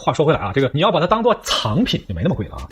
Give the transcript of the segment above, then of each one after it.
话说回来啊，这个你要把它当做藏品就没那么贵了啊。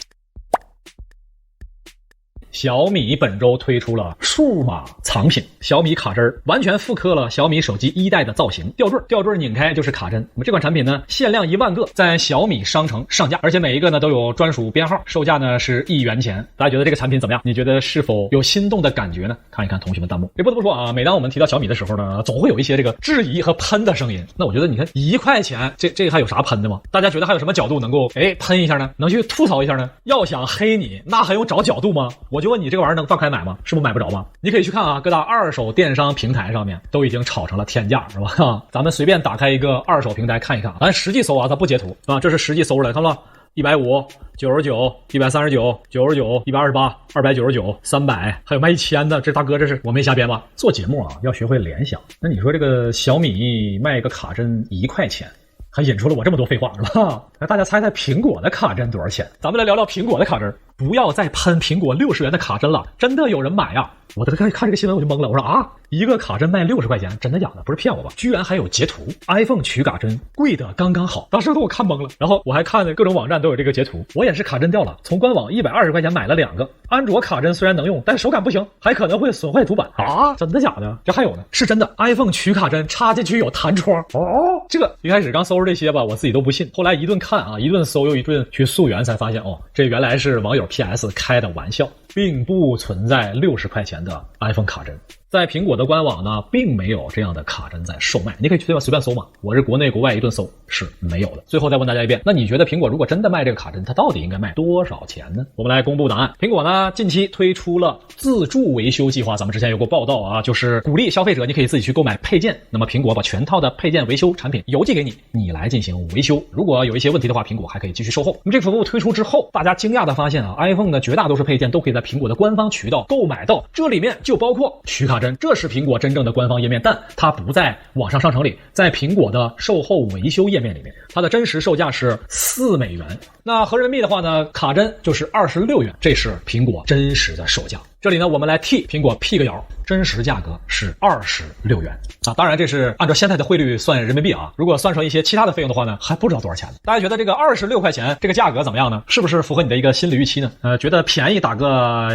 小米本周推出了数码藏品小米卡针，完全复刻了小米手机1代的造型，吊坠拧开就是卡针。那么这款产品呢，限量1万个，在小米商城上架，而且每一个呢都有专属编号，售价呢是1元钱。大家觉得这个产品怎么样？你觉得是否有心动的感觉呢？看一看同学们弹幕。这不得不说啊，每当我们提到小米的时候呢，总会有一些这个质疑和喷的声音。那我觉得你看1块钱，这个还有啥喷的吗？大家觉得还有什么角度能够喷一下呢？能去吐槽一下呢？要想黑你，那还用找角度吗？我就问你，这个玩意儿能放开买吗？是不是买不着吗？你可以去看啊，各大二手电商平台上面都已经炒成了天价，是吧？咱们随便打开一个二手平台看一看，咱实际搜啊，它不截图啊，这是实际搜出来，看到了？150、99、139、99、128、299、300，还有卖1000的，这大哥这是我没瞎编吧？做节目啊，要学会联想。那你说这个小米卖个卡针1块钱，还引出了我这么多废话，是吧？那大家猜猜苹果的卡针多少钱？咱们来聊聊苹果的卡针。不要再喷苹果60元的卡针了，真的有人买呀！我看这个新闻我就懵了，我说啊，一个卡针卖60块钱，真的假的？不是骗我吧？居然还有截图 ，iPhone 取卡针贵的刚刚好，当时都我看懵了。然后我还看各种网站都有这个截图，我也是卡针掉了，从官网120块钱买了2个。安卓卡针虽然能用，但手感不行，还可能会损坏主板啊！真的假的？这还有呢，是真的 ，iPhone 取卡针插进去有弹窗哦。这个一开始刚搜着这些吧，我自己都不信，后来一顿看啊，一顿搜又一顿去溯源，才发现哦，这原来是网友 PS 开的玩笑，并不存在60块钱的 iPhone 卡针。在苹果的官网呢，并没有这样的卡针在售卖，你可以随便搜嘛。我是国内国外一顿搜，是没有的。最后再问大家一遍，那你觉得苹果如果真的卖这个卡针，它到底应该卖多少钱呢？我们来公布答案。苹果呢，近期推出了自助维修计划，咱们之前有过报道啊，就是鼓励消费者你可以自己去购买配件，那么苹果把全套的配件维修产品邮寄给你，你来进行维修。如果有一些问题的话，苹果还可以继续售后。那么这个服务推出之后，大家惊讶的发现啊 ，iPhone 的绝大多数配件都可以在苹果的官方渠道购买到，这里面就包括取卡针，这是苹果真正的官方页面，但它不在网上商城里，在苹果的售后维修页面里面，它的真实售价是4美元。那合人民币的话呢，卡针就是26元，这是苹果真实的售价。这里呢，我们来替苹果辟个谣，真实价格是26元啊。当然，这是按照现在的汇率算人民币啊。如果算成一些其他的费用的话呢，还不知道多少钱呢。大家觉得这个26块钱这个价格怎么样呢？是不是符合你的一个心理预期呢？觉得便宜打个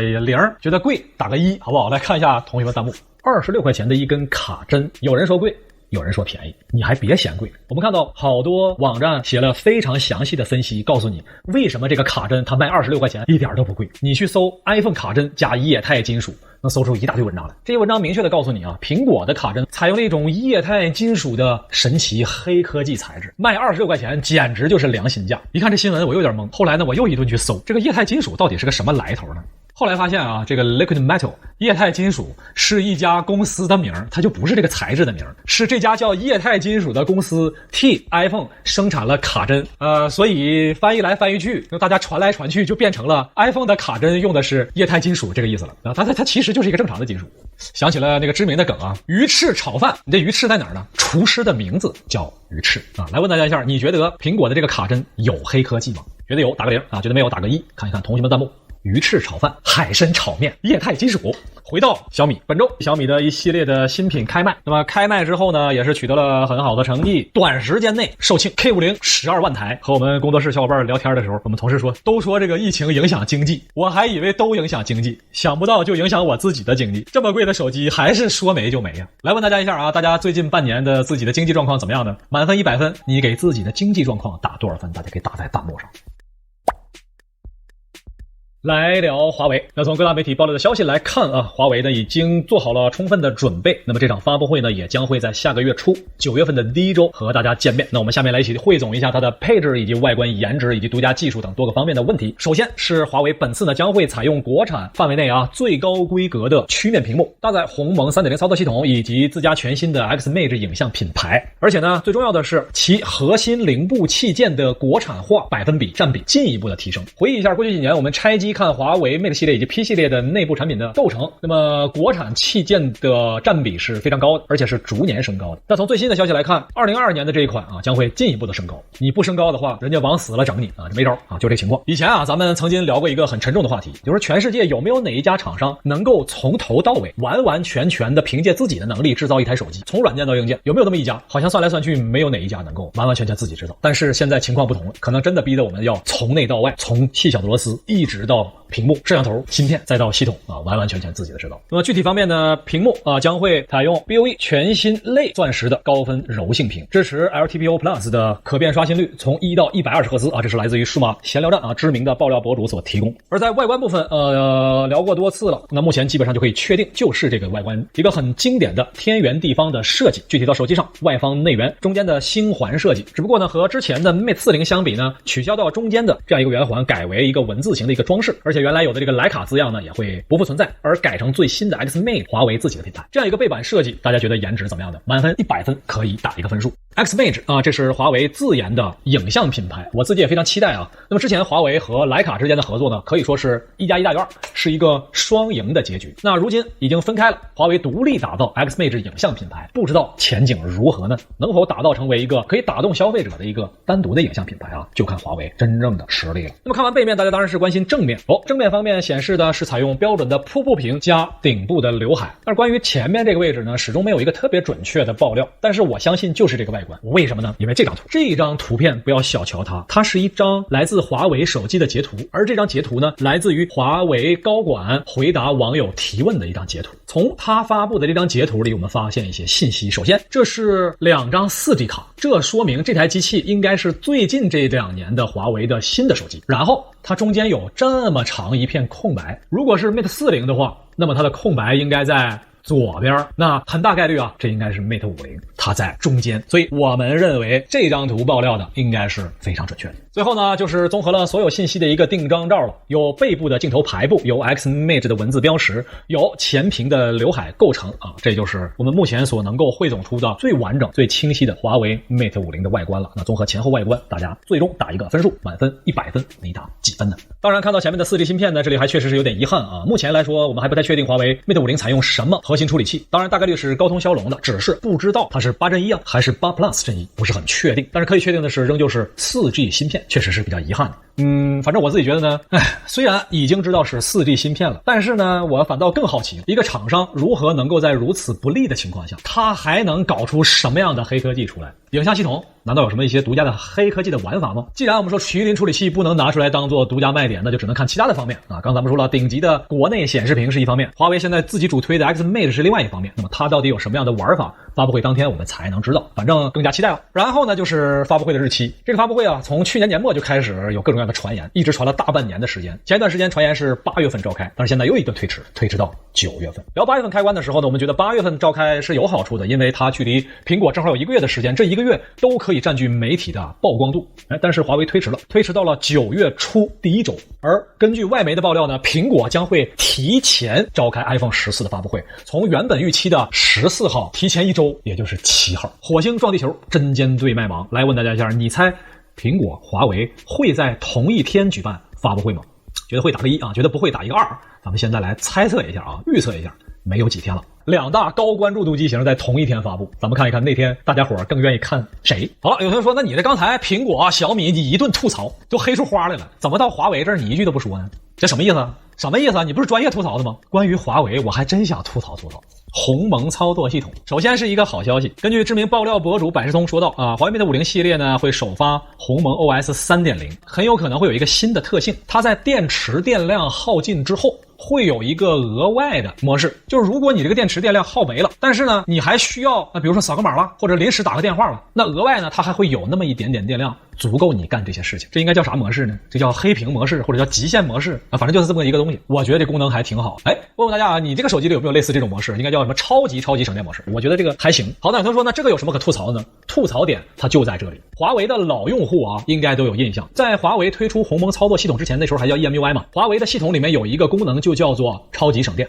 0，觉得贵打个1，好不好？来看一下同学们弹幕。26块钱的一根卡针，有人说贵，有人说便宜，你还别嫌贵。我们看到好多网站写了非常详细的分析，告诉你为什么这个卡针它卖26块钱一点都不贵。你去搜 iPhone 卡针加液态金属，能搜出一大堆文章来。这些文章明确的告诉你啊，苹果的卡针采用了一种液态金属的神奇黑科技材质，卖26块钱简直就是良心价。一看这新闻我有点懵，后来呢我又一顿去搜，这个液态金属到底是个什么来头呢？后来发现啊，这个 Liquid Metal 液态金属是一家公司的名，它就不是这个材质的名，是这家叫液态金属的公司替 iPhone 生产了卡针。所以翻译来翻译去，大家传来传去就变成了 iPhone 的卡针用的是液态金属这个意思了。它其实就是一个正常的金属。想起了那个知名的梗啊，鱼翅炒饭，你这鱼翅在哪儿呢？厨师的名字叫鱼翅啊。来问大家一下，你觉得苹果的这个卡针有黑科技吗？觉得有打个0啊，觉得没有打个1。看一看同学们弹幕。鱼翅炒饭、海参炒面、液态金属。回到小米，本周小米的一系列的新品开卖，那么开卖之后呢，也是取得了很好的成绩，短时间内售罄 K50 12万台。和我们工作室小伙伴聊天的时候，我们同事说，都说这个疫情影响经济，我还以为都影响经济，想不到就影响我自己的经济。这么贵的手机还是说没就没呀。来问大家一下啊，大家最近半年的自己的经济状况怎么样呢？满分100分，你给自己的经济状况打多少分？大家可以打在弹幕上。来聊华为。那从各大媒体爆料的消息来看啊，华为呢已经做好了充分的准备。那么这场发布会呢，也将会在下个月初9月份的第一周和大家见面。那我们下面来一起汇总一下它的配置以及外观颜值以及独家技术等多个方面的问题。首先是华为本次呢将会采用国产范围内最高规格的曲面屏幕，搭载鸿蒙 3.0 操作系统以及自家全新的 Xmage 影像品牌。而且呢，最重要的是其核心零部器件的国产化百分比占比进一步的提升。回忆一下过去几年我们拆机看华为 Mate 系列以及 P 系列的内部产品的构成，那么国产器件的占比是非常高的，而且是逐年升高的。那从最新的消息来看，2022年的这一款啊将会进一步的升高。你不升高的话，人家往死了整你啊，这没招啊，就这情况。以前啊，咱们曾经聊过一个很沉重的话题，就是全世界有没有哪一家厂商能够从头到尾完完全全的凭借自己的能力制造一台手机，从软件到硬件，有没有这么一家？好像算来算去没有哪一家能够完完全全自己制造。但是现在情况不同了，可能真的逼得我们要从内到外，从细小的螺丝一直到屏幕、摄像头、芯片，再到系统啊，完完全全自己的制造。那么具体方面呢，屏幕啊将会采用 BOE 全新类钻石的高分柔性屏，支持 LTPO Plus 的可变刷新率从1到120赫兹啊，这是来自于数码闲聊站啊知名的爆料博主所提供。而在外观部分，聊过多次了，那目前基本上就可以确定就是这个外观，一个很经典的天圆地方的设计。具体到手机上，外方内圆，中间的星环设计，只不过呢和之前的 Mate 40相比呢，取消到中间的这样一个圆环，改为一个文字形的一个装饰，而且原来有的这个徕卡字样呢也会不复存在，而改成最新的 Xmate 华为自己的品牌。这样一个背板设计，大家觉得颜值怎么样的？满分100分可以打一个分数。Xmate 啊，这是华为自研的影像品牌，我自己也非常期待啊。那么之前华为和徕卡之间的合作呢，可以说是1+1大于2，是一个双赢的结局。那如今已经分开了，华为独立打造 Xmate 影像品牌，不知道前景如何呢？能否打造成为一个可以打动消费者的一个单独的影像品牌啊？就看华为真正的实力了。那么看完背面，大家当然是关心正面正面方面显示的是采用标准的瀑布屏加顶部的刘海，但是关于前面这个位置呢，始终没有一个特别准确的爆料，但是我相信就是这个外观。为什么呢？因为这张图片不要小瞧它，它是一张来自华为手机的截图，而这张截图呢，来自于华为高管回答网友提问的一张截图。从他发布的这张截图里，我们发现一些信息。首先，这是2张 4G 卡，这说明这台机器应该是最近这2年的华为的新的手机。然后它中间有这么长一片空白，如果是 Mate 40的话，那么它的空白应该在左边，那很大概率啊，这应该是 Mate 50，它在中间，所以我们认为这张图爆料的应该是非常准确的。最后呢，就是综合了所有信息的一个定张照了，有背部的镜头排布，有 Xmate 的文字标识，有前屏的刘海构成啊，这就是我们目前所能够汇总出的最完整、最清晰的华为 Mate 50的外观了。那综合前后外观，大家最终打一个分数，满分100分，你打几分呢？当然，看到前面的 4G 芯片呢，这里还确实是有点遗憾啊。目前来说，我们还不太确定华为 Mate 50采用什么核心处理器，当然大概率是高通骁龙的，只是不知道它是8阵1啊还是8 Plus 阵1，不是很确定。但是可以确定的是，仍旧是 4G 芯片，确实是比较遗憾的。反正我自己觉得呢，虽然已经知道是 4G 芯片了，但是呢，我反倒更好奇，一个厂商如何能够在如此不利的情况下，他还能搞出什么样的黑科技出来？影像系统难道有什么一些独家的黑科技的玩法吗？既然我们说麒麟处理器不能拿出来当做独家卖点，那就只能看其他的方面啊。刚咱们说了，顶级的国内显示屏是一方面，华为现在自己主推的 Xmate 是另外一方面，那么它到底有什么样的玩法？发布会当天我们才能知道，反正更加期待了。然后呢，就是发布会的日期。这个发布会啊，从去年年末就开始有各种各样的传言，一直传了大半年的时间。前一段时间传言是8月份召开，但是现在又一顿推迟到9月份。聊8月份开关的时候呢，我们觉得8月份召开是有好处的，因为它距离苹果正好有1个月的时间，这1个月都可以占据媒体的曝光度。但是华为推迟到了9月初第1周。而根据外媒的爆料呢，苹果将会提前召开 iPhone 14的发布会，从原本预期的14号提前1周，也就是7号。火星撞地球，针尖对麦芒。来问大家一下，你猜苹果、华为会在同一天举办发布会吗？觉得会打个1啊，觉得不会打一个2。咱们现在来猜测一下啊，预测一下，没有几天了，2大高关注度机型在同一天发布，咱们看一看那天大家伙更愿意看谁。好了，有同学说，那你这刚才苹果、小米你一顿吐槽都黑出花来了，怎么到华为这儿你一句都不说呢？这什么意思啊？什么意思啊？你不是专业吐槽的吗？关于华为，我还真想吐槽。鸿蒙操作系统，首先是一个好消息。根据知名爆料博主百事通说到啊，华为 Mate 50系列呢会首发鸿蒙 OS 3.0， 很有可能会有一个新的特性，它在电池电量耗尽之后会有一个额外的模式，就是如果你这个电池电量耗没了，但是呢你还需要比如说扫个码了，或者临时打个电话了，那额外呢它还会有那么一点点电量足够你干这些事情。这应该叫啥模式呢？这叫黑屏模式或者叫极限模式啊，反正就是这么一个东西。我觉得这功能还挺好。问问大家啊，你这个手机里有没有类似这种模式？应该叫什么超级省电模式？我觉得这个还行。好，那有同学说，那这个有什么可吐槽的呢？吐槽点它就在这里。华为的老用户啊应该都有印象，在华为推出鸿蒙操作系统之前，那时候还叫 EMUI 嘛，华为的系统里面有一个功能就叫做超级省电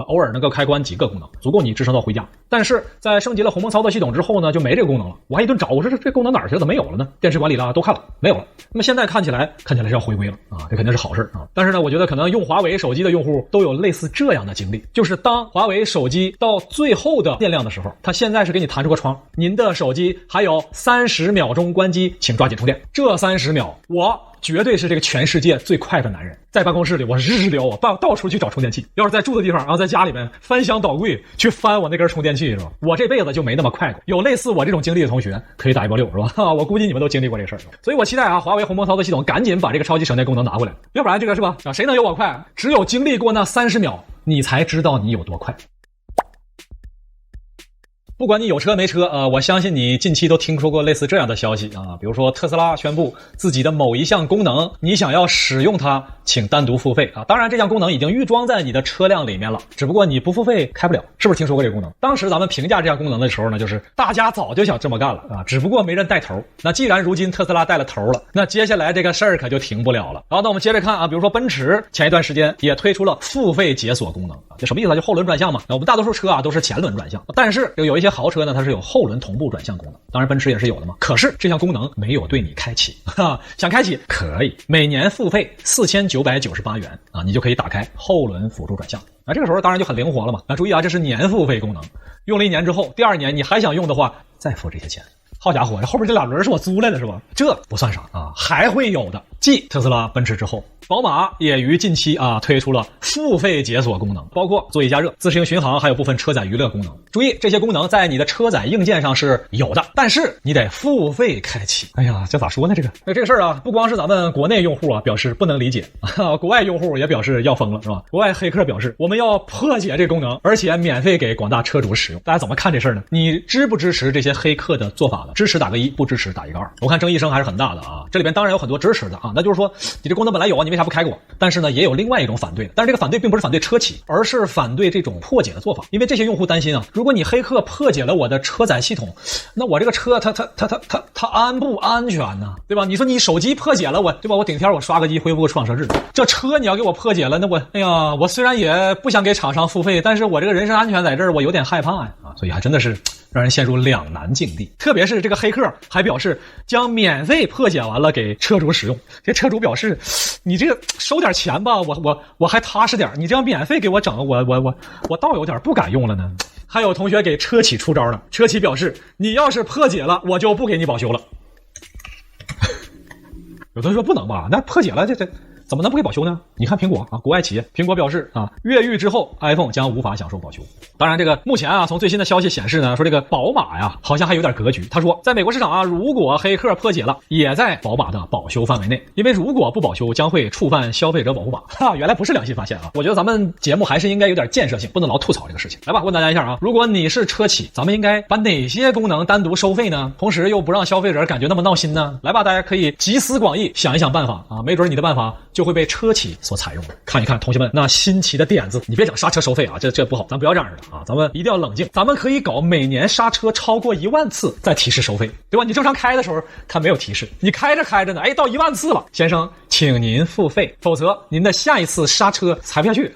偶尔能够开关几个功能，足够你支撑到回家。但是在升级了鸿蒙操作系统之后呢，就没这个功能了。我还一顿找，我说这功能哪儿去了？怎么没有了呢？电池管理了都看了，没有了。那么现在看起来是要回归了啊，这肯定是好事啊。但是呢，我觉得可能用华为手机的用户都有类似这样的经历，就是当华为手机到最后的电量的时候，它现在是给你弹出个窗，您的手机还有30秒钟关机，请抓紧充电。这30秒，我绝对是这个全世界最快的男人。在办公室里，我日聊，我到处去找充电器。要是在住的地方，然后在家里面翻箱倒柜去翻我那根充电器，是吧？我这辈子就没那么快过。有类似我这种经历的同学，可以打186，是吧？我估计你们都经历过这事儿。所以我期待啊，华为鸿蒙操作系统赶紧把这个超级省电功能拿过来，要不然这个是吧？谁能有我快？只有经历过那30秒，你才知道你有多快。不管你有车没车，我相信你近期都听说过类似这样的消息啊，比如说特斯拉宣布自己的某一项功能，你想要使用它，请单独付费啊。当然，这项功能已经预装在你的车辆里面了，只不过你不付费开不了。是不是听说过这个功能？当时咱们评价这项功能的时候呢，就是大家早就想这么干了啊，只不过没人带头。那既然如今特斯拉带了头了，那接下来这个事儿可就停不了了。好，那我们接着看啊，比如说奔驰前一段时间也推出了付费解锁功能啊，这什么意思啊？就后轮转向嘛。我们大多数车啊都是前轮转向，但是有一些豪车呢，它是有后轮同步转向功能，当然奔驰也是有的嘛。可是这项功能没有对你开启，想开启可以，每年付费4998元啊，你就可以打开后轮辅助转向。这个时候当然就很灵活了嘛。注意啊，这是年付费功能，用了1年之后，第2年你还想用的话，再付这些钱。好家伙，这后边这2轮是我租来的是吧？这不算啥啊，还会有的。继特斯拉、奔驰之后，宝马也于近期推出了付费解锁功能，包括座椅加热、自适应巡航，还有部分车载娱乐功能。注意，这些功能在你的车载硬件上是有的，但是你得付费开启。哎呀，这咋说呢？这个事儿啊，不光是咱们国内用户啊表示不能理解，国外用户也表示要疯了，是吧？国外黑客表示我们要破解这功能，而且免费给广大车主使用。大家怎么看这事儿呢？你支不支持这些黑客的做法呢？支持打个1，不支持打一个2。我看争议声还是很大的啊。这里边当然有很多支持的啊，那就是说你这功能本来有啊，你为啥不开过？但是呢，也有另外一种反对的，但是这个反对并不是反对车企，而是反对这种破解的做法。因为这些用户担心啊，如果你黑客破解了我的车载系统，那我这个车它安不安全呢？对吧？你说你手机破解了我，对吧？我顶天我刷个机恢复个创设置，这车你要给我破解了，那我虽然也不想给厂商付费，但是我这个人身安全在这儿我有点害怕呀啊，所以还真的是让人陷入两难境地。特别是这个黑客还表示将免费破解完了给车主使用，这车主表示你这个收点钱吧，我还踏实点，你这样免费给我整，我倒有点不敢用了呢。还有同学给车企出招呢，车企表示你要是破解了，我就不给你保修了。有的人说不能吧，那破解了这怎么能不给保修呢？你看苹果啊，国外企业，苹果表示啊，越狱之后 iPhone 将无法享受保修。当然这个目前啊，从最新的消息显示呢，说这个宝马呀好像还有点格局。他说在美国市场啊，如果黑客破解了，也在宝马的保修范围内，因为如果不保修将会触犯消费者保护法。原来不是良心发现啊。我觉得咱们节目还是应该有点建设性，不能老吐槽这个事情。来吧，问大家一下啊，如果你是车企，咱们应该把哪些功能单独收费呢？同时又不让消费者感觉那么闹心呢？来吧，大家可以集思广益，想一想办法啊，没准你的办法就会被车企所采用的。看一看同学们那新奇的点子，你别整刹车收费啊，这不好，咱不要这样的啊，咱们一定要冷静。咱们可以搞每年刹车超过1万次再提示收费，对吧？你正常开的时候它没有提示，你开着呢，到1万次了，先生，请您付费，否则您的下一次刹车踩不下去。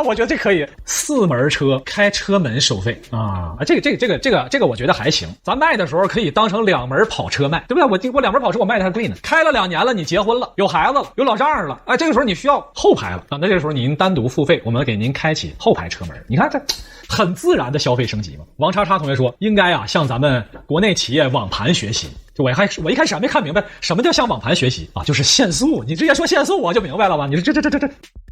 我觉得这可以，4门车开车门收费啊，这个我觉得还行。咱卖的时候可以当成2门跑车卖，对不对？我2门跑车我卖的还贵呢。开了2年了，你结婚了，有孩子了，有老丈人了，这个时候你需要后排了啊，那这个时候您单独付费，我们给您开启后排车门。你看这很自然的消费升级嘛。王叉叉同学说，应该啊向咱们国内企业网盘学习。就我一开始还没看明白什么叫向网盘学习啊，就是限速。你直接说限速我就明白了吧？你说这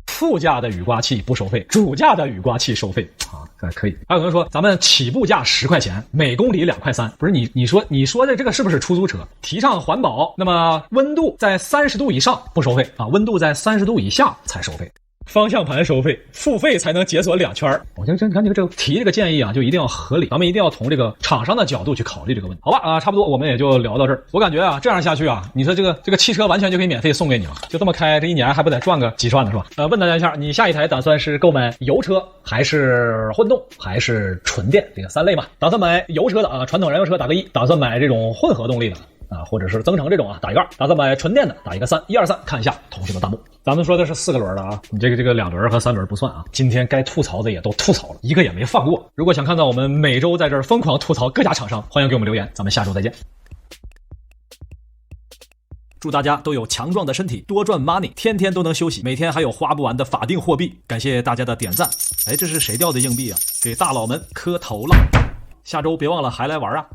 副驾的雨刮器不收费，主驾的雨刮器收费啊，可以。还有人说咱们起步价10块钱，每公里2块3，不是你说的这个是不是出租车？提倡环保，那么温度在30度以上不收费啊，温度在30度以下才收费。方向盘收费，付费才能解锁2圈。我觉得看这个提这个建议啊，就一定要合理，咱们一定要从这个厂商的角度去考虑这个问题，好吧？差不多我们也就聊到这儿。我感觉啊，这样下去啊，你说这个汽车完全就可以免费送给你了，就这么开，这1年还不得赚个几十万呢，是吧？问大家一下，你下一台打算是购买油车，还是混动，还是纯电？这个3类嘛。打算买油车的啊，传统燃油车打个1；打算买这种混合动力的。啊，或者是增程这种啊，打一个2，打300纯电的打一个3，1、2、3，看一下同学的弹幕。咱们说的是4个轮的啊，你这个2轮和3轮不算啊。今天该吐槽的也都吐槽了，一个也没放过。如果想看到我们每周在这儿疯狂吐槽各家厂商，欢迎给我们留言，咱们下周再见。祝大家都有强壮的身体，多赚 money， 天天都能休息，每天还有花不完的法定货币。感谢大家的点赞。哎，这是谁掉的硬币啊？给大佬们磕头了。下周别忘了还来玩啊。